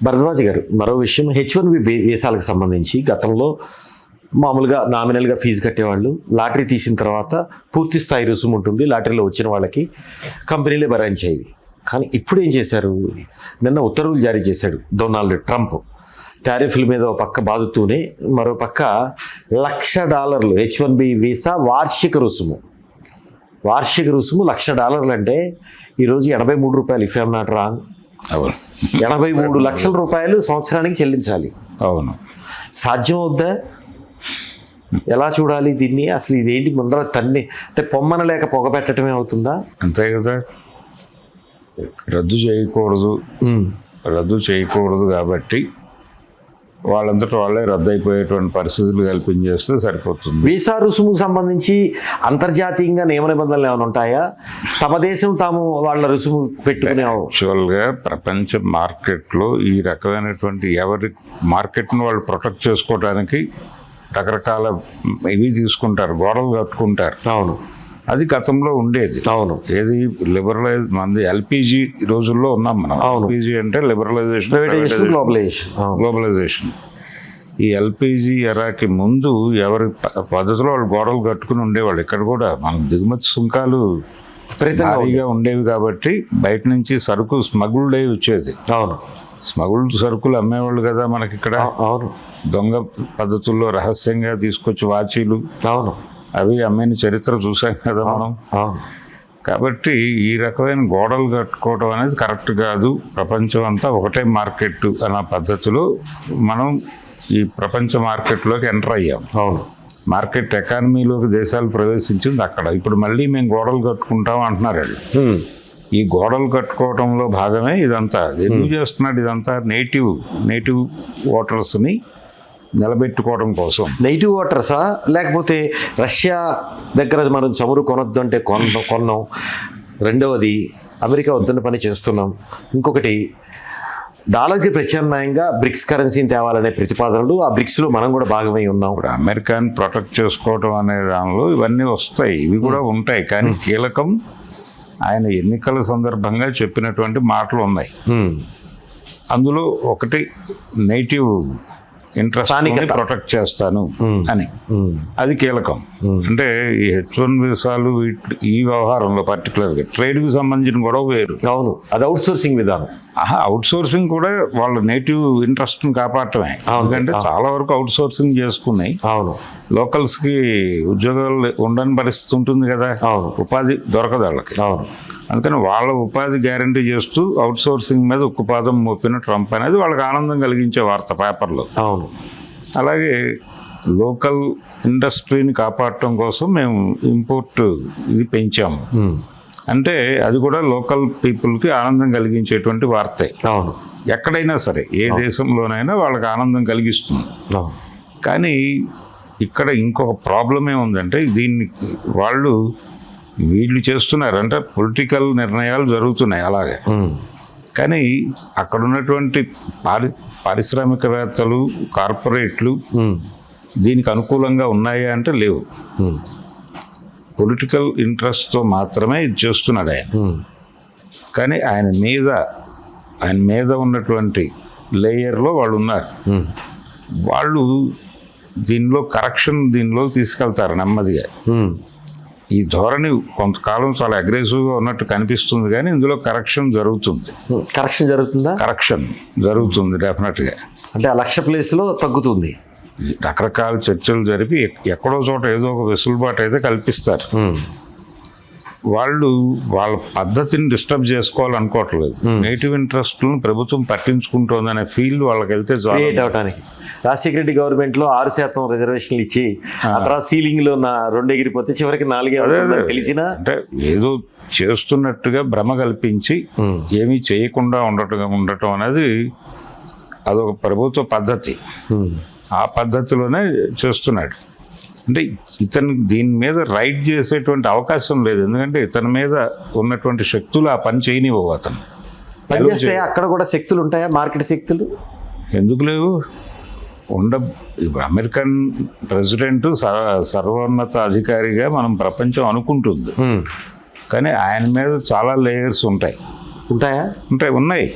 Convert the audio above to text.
భరద్వాజ్ గారు, మరో విషయం, H1B వీసాలకు సంబంధించి గతంలో మామూలుగా నామినల్గా ఫీజు కట్టేవాళ్ళు, లాటరీ తీసిన తర్వాత పూర్తి స్థాయి రుసుము ఉంటుంది, లాటరీలో వచ్చిన వాళ్ళకి కంపెనీలే భరించేవి. కానీ ఇప్పుడు ఏం చేశారు, నిన్న ఉత్తర్వులు జారీ చేశాడు డొనాల్డ్ ట్రంప్. టారిఫ్ల మీద ఒక పక్క బాదుతూనే మరో పక్క $1,00,000 H1B వీసా వార్షిక రుసుము $1,00,000 అంటే ఈరోజు $83 ఇఫ్ ఐఎమ్ నాట్ రాంగ్. అవును, 83 లక్షల రూపాయలు సంవత్సరానికి చెల్లించాలి. అవును, సాధ్యం అవుద్దా? ఎలా చూడాలి దీన్ని? అసలు ఇదేంటి, ముందర తన్ని అంటే పొమ్మన లేక పొగ పెట్టడమే అవుతుందా? అంతే కదా, రద్దు చేయకూడదు కాబట్టి వాళ్ళంతటా వాళ్ళే రద్దు అయిపోయేటువంటి పరిస్థితులు కల్పించేస్తే సరిపోతుంది. వీసా రుసుముకు సంబంధించి అంతర్జాతీయంగా నియమ నిబంధనలు ఏమైనా ఉంటాయా? తమ దేశం తాము వాళ్ళ రుసుము పెట్టుకునే యాక్చువల్గా ప్రపంచ మార్కెట్లో ఈ రకమైనటువంటి ఎవరి మార్కెట్ను వాళ్ళు ప్రొటెక్ట్ చేసుకోవడానికి రకరకాల ఇవి తీసుకుంటారు, గోడలు కట్టుకుంటారు. అవును, అది గతంలో ఉండేది. అవును, ఏది లిబరలైజ్ మంది ఎల్పిజి రోజుల్లో ఉన్నాం మనం. ఎల్పిజి అంటే గ్లోబలైజేషన్. ఈ ఎల్పిజి ఎరాకి ముందు ఎవరి పద్ధతిలో వాళ్ళు గోడలు కట్టుకుని ఉండేవాళ్ళు. ఇక్కడ కూడా మనకు దిగుమతి సుంకాలు భారీగా ఉండేవి కాబట్టి బయట నుంచి సరుకు స్మగుల్డ్ అయి వచ్చేది. అవును, స్మగుల్డ్ సరుకులు అమ్మేవాళ్ళు కదా మనకి ఇక్కడ. అవును, దొంగ పద్ధతుల్లో రహస్యంగా తీసుకొచ్చి వాచీలు, అవును, అవి అమ్మిన చరిత్ర చూసాం కదా మనం. కాబట్టి ఈ రకమైన గోడలు కట్టుకోవడం అనేది కరెక్ట్ కాదు. ప్రపంచం అంతా ఒకటే మార్కెట్ అన్న పద్ధతిలో మనం ఈ ప్రపంచ మార్కెట్లోకి ఎంటర్ అయ్యాం. అవును, మార్కెట్ ఎకానమీలోకి దేశాలు ప్రవేశించింది అక్కడ. ఇప్పుడు మళ్ళీ మేము గోడలు కట్టుకుంటాం అంటున్నారు వాళ్ళు. ఈ గోడలు కట్టుకోవడంలో భాగమే ఇదంతా. ఎందుకు చేస్తున్నాడు ఇదంతా? నేటివ్ ఓటర్స్ని నిలబెట్టుకోవడం కోసం. నేటివ్ ఓటర్సా, లేకపోతే రష్యా దగ్గర మనం చమురు కొనొద్దు అంటే కొన్నాం, రెండవది అమెరికా వద్దన్న పని చేస్తున్నాం, ఇంకొకటి డాలర్కి ప్రత్యామ్నాయంగా బ్రిక్స్ కరెన్సీని తేవాలనే ప్రతిపాదనలు, ఆ బ్రిక్స్లో మనం కూడా భాగమై ఉన్నాం. ఇప్పుడు అమెరికాని ప్రొటెక్ట్ చేసుకోవడం అనే దానిలో ఇవన్నీ వస్తాయి, ఇవి కూడా ఉంటాయి. కానీ కీలకం ఆయన ఎన్నికల సందర్భంగా చెప్పినటువంటి మాటలు ఉన్నాయి. అందులో ఒకటి నేటివ్ ఇంట్రెస్ట్ ప్రొటెక్ట్ చేస్తాను అని, అది కీలకం. అంటే ఈ H1 వీసాలు ఈ వ్యవహారంలో పర్టికులర్గా ట్రేడ్కి సంబంధించిన గొడవ వేరు. అవును, అది అవుట్ సోర్సింగ్ విధానం. అవుట్ సోర్సింగ్ కూడా వాళ్ళ నేటివ్ ఇంట్రెస్ట్ని కాపాడటమే. ఎందుకంటే చాలా వరకు అవుట్ సోర్సింగ్ చేసుకున్నాయి. అవును, లోకల్స్కి ఉద్యోగాలు ఉండని పరిస్థితి ఉంటుంది కదా, ఉపాధి దొరకదు వాళ్ళకి. అవును, అందుకని వాళ్ళ ఉపాధి గ్యారంటీ చేస్తూ అవుట్ సోర్సింగ్ మీద ఉక్కుపాదం మోపిన ట్రంప్ అనేది వాళ్ళకి ఆనందం కలిగించే వార్త పేపర్లో. అవును, అలాగే లోకల్ ఇండస్ట్రీని కాపాడటం కోసం మేము ఇంపోర్ట్ ఇది పెంచాము అంటే అది కూడా లోకల్ పీపుల్కి ఆనందం కలిగించేటువంటి వార్తే. అవును, ఎక్కడైనా సరే ఏ దేశంలోనైనా వాళ్ళకి ఆనందం కలిగిస్తుంది. కానీ ఇక్కడ ఇంకొక ప్రాబ్లం ఏముందంటే దీన్ని వీళ్ళు చేస్తున్నారు అంటే పొలిటికల్ నిర్ణయాలు జరుగుతున్నాయి అలాగే. కానీ అక్కడ ఉన్నటువంటి పారిశ్రామికవేత్తలు, కార్పొరేట్లు దీనికి అనుకూలంగా ఉన్నాయా అంటే లేవు. పొలిటికల్ ఇంట్రెస్ట్తో మాత్రమే ఇది చేస్తున్నాడు ఆయన. కానీ ఆయన మీద ఉన్నటువంటి లేయర్లో వాళ్ళు ఉన్నారు. వాళ్ళు దీనిలో తీసుకెళ్తారు నెమ్మదిగా. ఈ ధోరణి కొంతకాలం చాలా అగ్రెసివ్గా ఉన్నట్టు కనిపిస్తుంది, కానీ ఇందులో కరెక్షన్ జరుగుతుంది. కరెక్షన్ జరుగుతుంది డెఫినెట్గా. అంటే 1,00,000 ప్లేస్లో తగ్గుతుంది. రకరకాల చర్చలు జరిపి ఎక్కడో చోట ఏదో ఒక వెసులుబాటు అయితే కల్పిస్తారు. వాళ్ళు వాళ్ళ పద్ధతిని డిస్టర్బ్ చేసుకోవాలనుకోవట్లేదు. నేటివ్ ఇంట్రెస్ట్లను ప్రభుత్వం పట్టించుకుంటోందనే ఫీల్ వాళ్ళకి వెళ్తే క్రియేట్ అవడానికి. రాజశేఖర రెడ్డి గవర్నమెంట్లో 6% రిజర్వేషన్లు ఇచ్చి ఆ తర్వాత సీలింగ్లో 2 ఎగిరిపోతే చివరికి 4 తెలిసినా అంటే ఏదో చేస్తున్నట్టుగా భ్రమ కల్పించి ఏమీ చేయకుండా ఉండటం అనేది అదొక ప్రభుత్వ పద్ధతి. ఆ పద్ధతిలోనే చేస్తున్నాడు. అంటే ఇతను దీని మీద రైట్ చేసేటువంటి అవకాశం లేదు. ఎందుకంటే ఇతని మీద ఉన్నటువంటి శక్తులు ఆ పని చేయనివ్వవు. అతను పనిచేస్తే అక్కడ కూడా శక్తులు ఉంటాయా? మార్కెట్ శక్తులు ఎందుకు లేవు? ఇప్పుడు అమెరికన్ ప్రెసిడెంట్ సర్వోన్నత అధికారిగా మనం ప్రపంచం అనుకుంటుంది. కానీ ఆయన మీద చాలా లేయర్స్ ఉంటాయి. ఉన్నాయి.